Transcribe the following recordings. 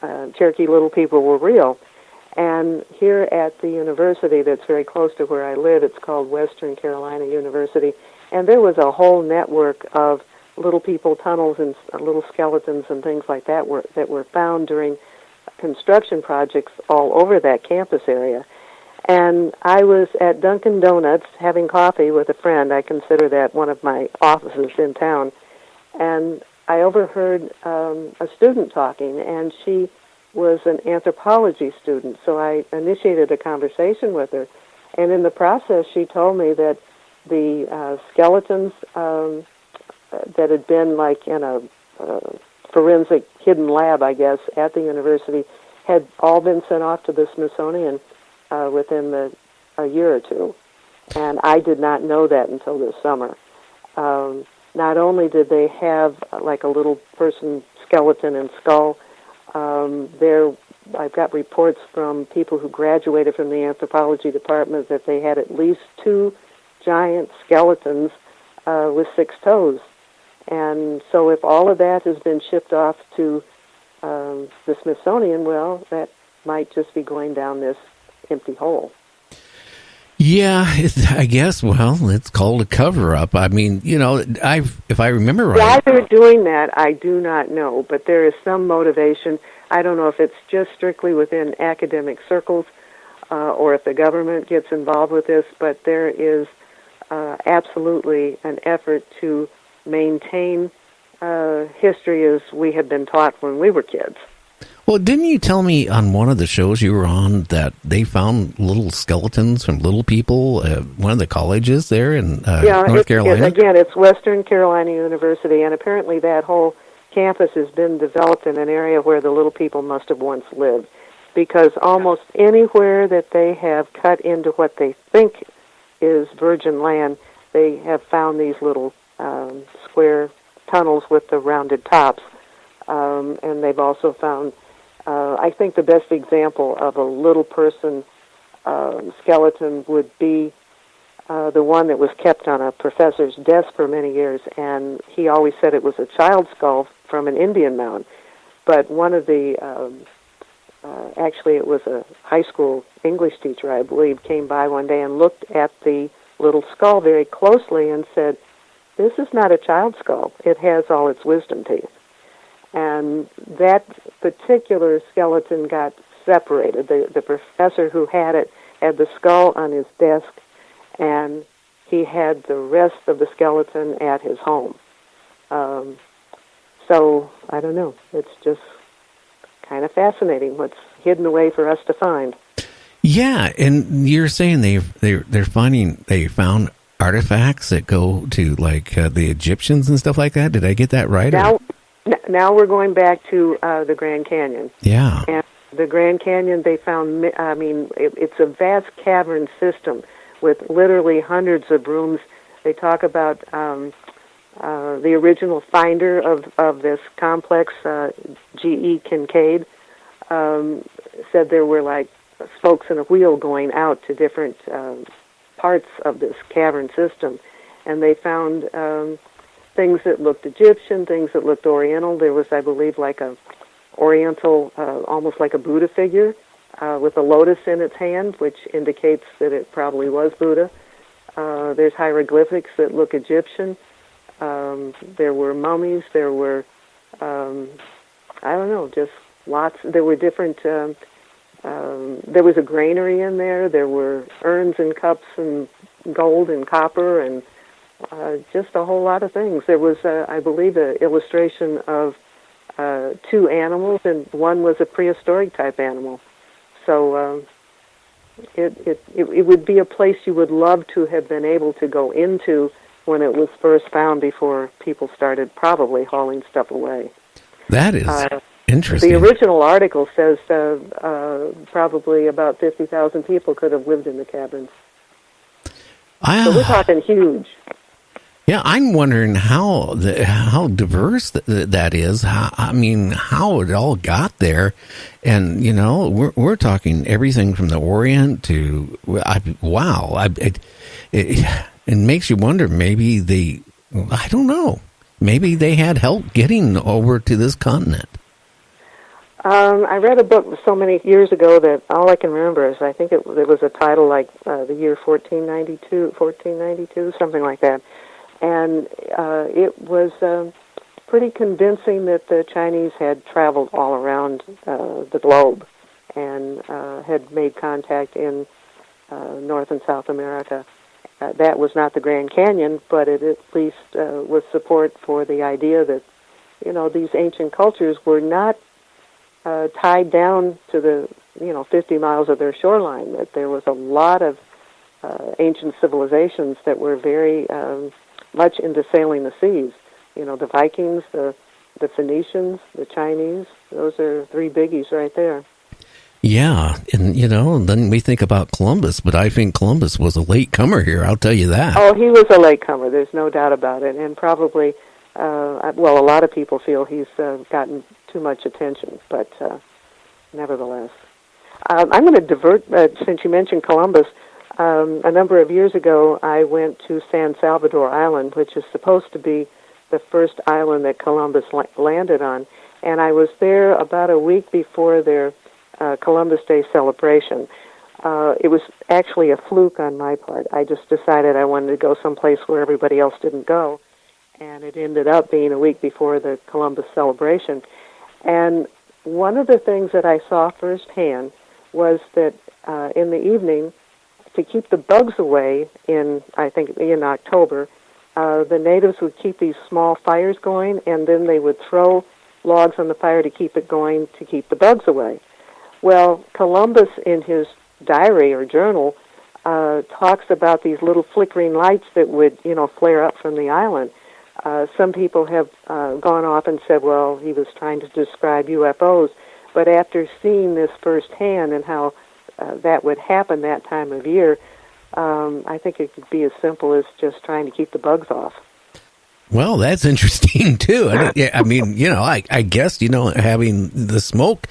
Cherokee Little People were real. And here at the university that's very close to where I live, it's called Western Carolina University, and there was a whole network of little people tunnels and little skeletons and things like that were found during construction projects all over that campus area. And I was at Dunkin' Donuts having coffee with a friend. I consider that one of my offices in town. And I overheard a student talking, and she was an anthropology student. So I initiated a conversation with her. And in the process, she told me that the skeletons that had been like in a forensic hidden lab, I guess, at the university had all been sent off to the Smithsonian within a year or two. And I did not know that until this summer. Not only did they have like a little person skeleton and skull, I've got reports from people who graduated from the anthropology department that they had at least 2 giant skeletons with 6 toes. And so if all of that has been shipped off to the Smithsonian, well, that might just be going down this empty hole. Yeah, I guess, well, it's called a cover-up. I mean, if I remember right... Why they're doing that, I do not know, but there is some motivation. I don't know if it's just strictly within academic circles or if the government gets involved with this, but there is absolutely an effort to maintain history as we had been taught when we were kids. Well, didn't you tell me on one of the shows you were on that they found little skeletons from little people at one of the colleges there in North Carolina? It's Western Carolina University, and apparently that whole campus has been developed in an area where the little people must have once lived, because almost anywhere that they have cut into what they think is virgin land, they have found these little square tunnels with the rounded tops, and they've also found I think the best example of a little person skeleton would be the one that was kept on a professor's desk for many years, and he always said it was a child's skull from an Indian mound. But one of the, actually it was a high school English teacher, I believe, came by one day and looked at the little skull very closely and said, "This is not a child's skull. It has all its wisdom teeth." And that particular skeleton got separated. The professor who had it had the skull on his desk, and he had the rest of the skeleton at his home. So, I don't know. It's just kind of fascinating what's hidden away for us to find. Yeah, and you're saying they found artifacts that go to like the Egyptians and stuff like that. Did I get that right? Now we're going back to the Grand Canyon. Yeah. And the Grand Canyon, they found, it's a vast cavern system with literally hundreds of rooms. They talk about the original finder of this complex, G.E. Kincaid, said there were like spokes in a wheel going out to different parts of this cavern system. And they found things that looked Egyptian, things that looked Oriental. There was, I believe, like a Oriental, almost like a Buddha figure with a lotus in its hand, which indicates that it probably was Buddha. There's hieroglyphics that look Egyptian. There were mummies. There were, just lots. There were different, there was a granary in there. There were urns and cups and gold and copper and just a whole lot of things. There was, I believe, an illustration of 2 animals, and one was a prehistoric type animal. So it would be a place you would love to have been able to go into when it was first found, before people started probably hauling stuff away. That is interesting. The original article says probably about 50,000 people could have lived in the caverns. So we're talking huge. Yeah, I'm wondering how diverse that is. How it all got there, and we're talking everything from the Orient to it makes you wonder. Maybe I don't know. Maybe they had help getting over to this continent. I read a book so many years ago that all I can remember is I think it was a title like the year 1492, something like that. And it was pretty convincing that the Chinese had traveled all around the globe and had made contact in North and South America. That was not the Grand Canyon, but it at least was support for the idea that, these ancient cultures were not tied down to the 50 miles of their shoreline, that there was a lot of ancient civilizations that were very much into sailing the seas. The Vikings, the Phoenicians, the Chinese, those are three biggies right there. Yeah, and then we think about Columbus, but I think Columbus was a late comer here, I'll tell you that. Oh, he was a late comer, there's no doubt about it, and probably, a lot of people feel he's gotten too much attention, but nevertheless. I'm going to divert, since you mentioned Columbus. A number of years ago, I went to San Salvador Island, which is supposed to be the first island that Columbus landed on, and I was there about a week before their Columbus Day celebration. It was actually a fluke on my part. I just decided I wanted to go someplace where everybody else didn't go, and it ended up being a week before the Columbus celebration. And one of the things that I saw firsthand was that in the evening, to keep the bugs away in October, the natives would keep these small fires going, and then they would throw logs on the fire to keep it going to keep the bugs away. Well, Columbus, in his diary or journal, talks about these little flickering lights that would, flare up from the island. Some people have gone off and said, well, he was trying to describe UFOs. But after seeing this firsthand and how that would happen that time of year, I think it could be as simple as just trying to keep the bugs off. Well, that's interesting, too. I guess, having the smoke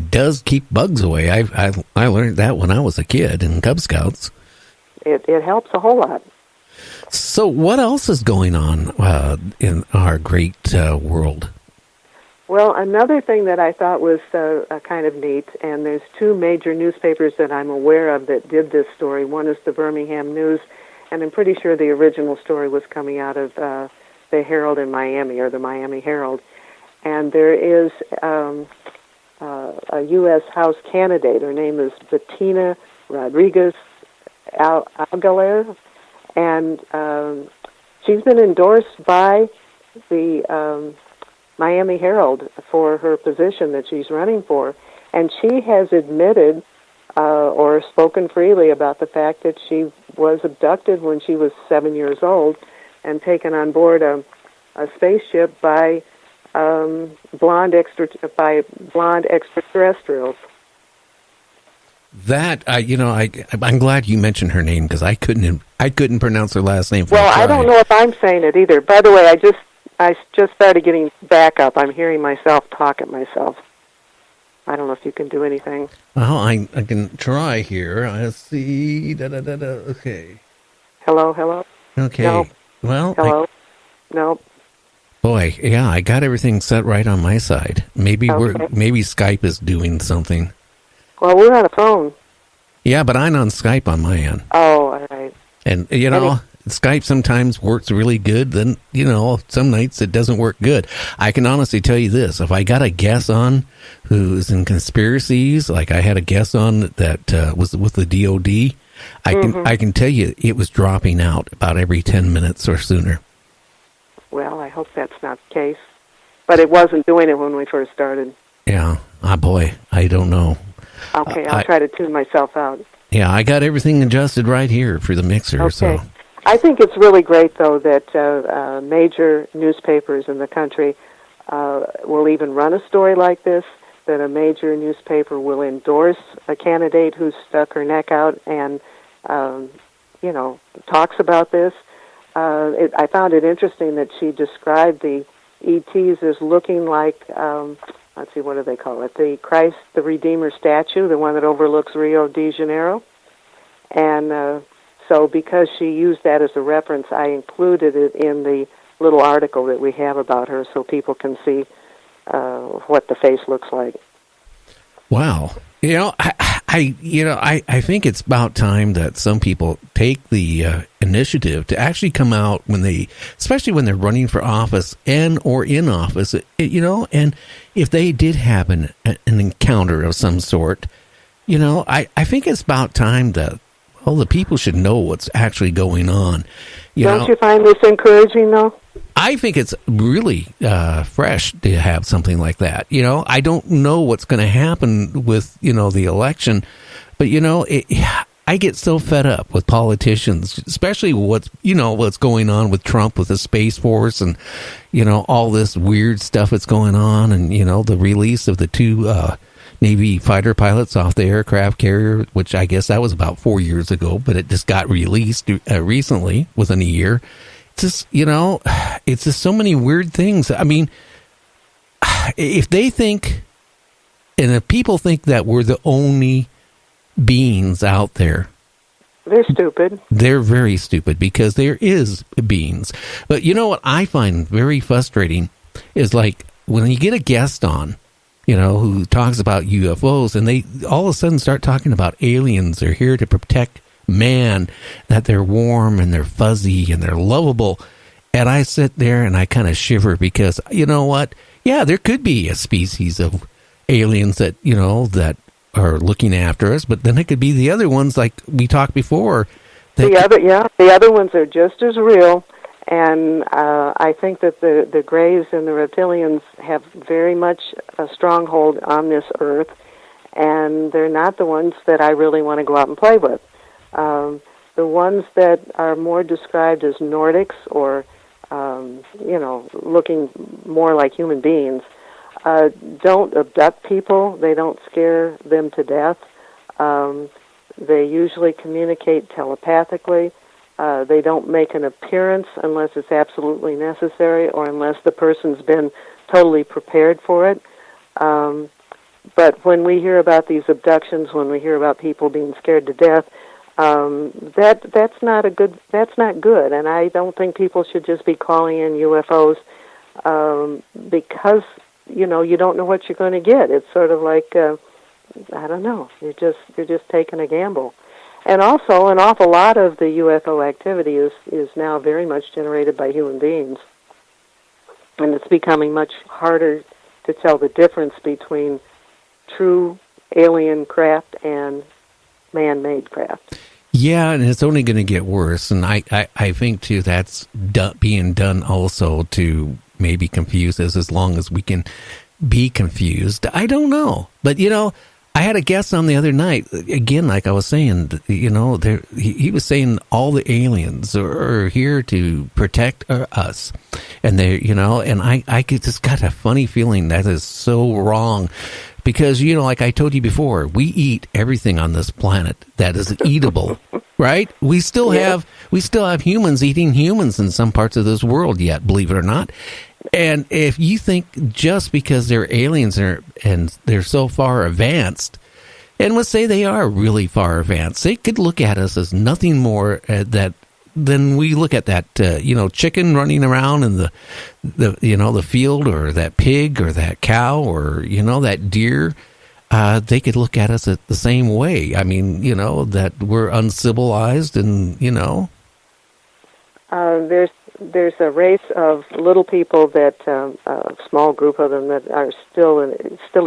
does keep bugs away. I learned that when I was a kid in Cub Scouts. It helps a whole lot. So what else is going on in our great world? Well, another thing that I thought was kind of neat, and there's two major newspapers that I'm aware of that did this story. One is the Birmingham News, and I'm pretty sure the original story was coming out of the Herald in Miami, or the Miami Herald. And there is a U.S. House candidate. Her name is Bettina Rodriguez Aguilar, and she's been endorsed by the Miami Herald for her position that she's running for, and she has admitted or spoken freely about the fact that she was abducted when she was 7 years old and taken on board a spaceship by blonde extraterrestrials. That I'm glad you mentioned her name, because I couldn't pronounce her last name. Well, I don't know if I'm saying it either. By the way, I just started getting back up. I'm hearing myself talk at myself. I don't know if you can do anything. Well, I can try here. Let's see. Okay. Hello. Okay. Nope. Well. Hello. Nope. Boy, yeah, I got everything set right on my side. Maybe maybe Skype is doing something. Well, we're on a phone. Yeah, but I'm on Skype on my end. Oh, all right. And, Skype sometimes works really good. Then, some nights it doesn't work good. I can honestly tell you this. If I got a guest on who's in conspiracies, like I had a guest on that was with the DOD, I can tell you it was dropping out about every 10 minutes or sooner. Well, I hope that's not the case. But it wasn't doing it when we first started. Yeah. Boy, I don't know. Okay, I'll try to tune myself out. Yeah, I got everything adjusted right here for the mixer. Okay. So I think it's really great, though, that major newspapers in the country will even run a story like this, that a major newspaper will endorse a candidate who's stuck her neck out and, talks about this. I found it interesting that she described the ETs as looking like, let's see, what do they call it? The Christ the Redeemer statue, the one that overlooks Rio de Janeiro. And so because she used that as a reference, I included it in the little article that we have about her so people can see what the face looks like. Wow. I think it's about time that some people take the initiative to actually come out especially when they're running for office or in office, and if they did have an encounter of some sort, I think it's about time that, the people should know what's actually going on. Don't you find this encouraging, though? I think it's really fresh to have something like that. I don't know what's going to happen with, the election, but, I get so fed up with politicians, especially what's going on with Trump with the Space Force and, all this weird stuff that's going on and, the release of the two Navy fighter pilots off the aircraft carrier, which I guess that was about 4 years ago, but it just got released recently within a year. It's just, it's just so many weird things. I mean, if they think, and if people think that we're the only beings out there, they're stupid. They're very stupid, because there is beings. But what I find very frustrating is, like, when you get a guest on, who talks about UFOs, and they all of a sudden start talking about aliens are here to protect man, that they're warm and they're fuzzy and they're lovable. And I sit there and I kind of shiver, because you know what? Yeah, there could be a species of aliens that, that are looking after us, but then it could be the other ones, like we talked before. The other ones are just as real. And I think that the Greys and the reptilians have very much a stronghold on this earth, and they're not the ones that I really want to go out and play with. The ones that are more described as Nordics, or, looking more like human beings, don't abduct people. They don't scare them to death. They usually communicate telepathically. They don't make an appearance unless it's absolutely necessary, or unless the person's been totally prepared for it. But when we hear about these abductions, when we hear about people being scared to death, that's not good. And I don't think people should just be calling in UFOs because you don't know what you're going to get. It's sort of like I don't know. You're just taking a gamble. And also, an awful lot of the UFO activity is now very much generated by human beings. And it's becoming much harder to tell the difference between true alien craft and man-made craft. Yeah, and it's only going to get worse. And I think, too, that's being done also to maybe confuse us, as long as we can be confused. I don't know. But, I had a guest on the other night, again, like I was saying, he was saying all the aliens are here to protect us. And and I just got a funny feeling that is so wrong. Because, like I told you before, we eat everything on this planet that is eatable, right? We still have humans eating humans in some parts of this world yet, believe it or not. And if you think just because they're aliens and they're so far advanced, and let's say they are really far advanced, they could look at us as nothing more than we look at that chicken running around in the field, or that pig, or that cow, or that deer. They could look at us the same way. I mean, that we're uncivilized, and There's a race of little people that a small group of them that are still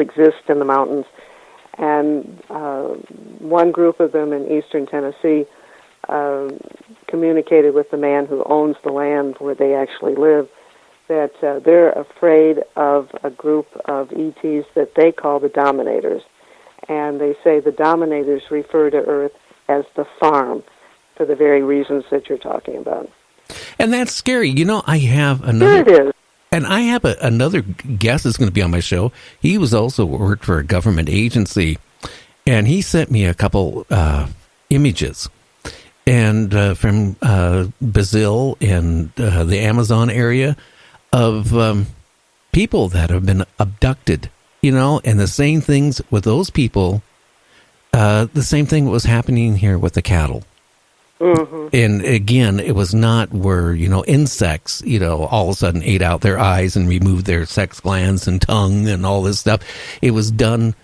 exist in the mountains, and one group of them in eastern Tennessee communicated with the man who owns the land where they actually live, that they're afraid of a group of ETs that they call the Dominators, and they say the Dominators refer to Earth as the farm for the very reasons that you're talking about. And that's scary. I have another. Sure it is. And I have another guest that's going to be on my show. He was also worked for a government agency, and he sent me a couple images, and from Brazil and the Amazon area, of people that have been abducted. And the same things with those people. The same thing was happening here with the cattle. Mm-hmm. And again, it was not where, insects, all of a sudden ate out their eyes and removed their sex glands and tongue and all this stuff. It was done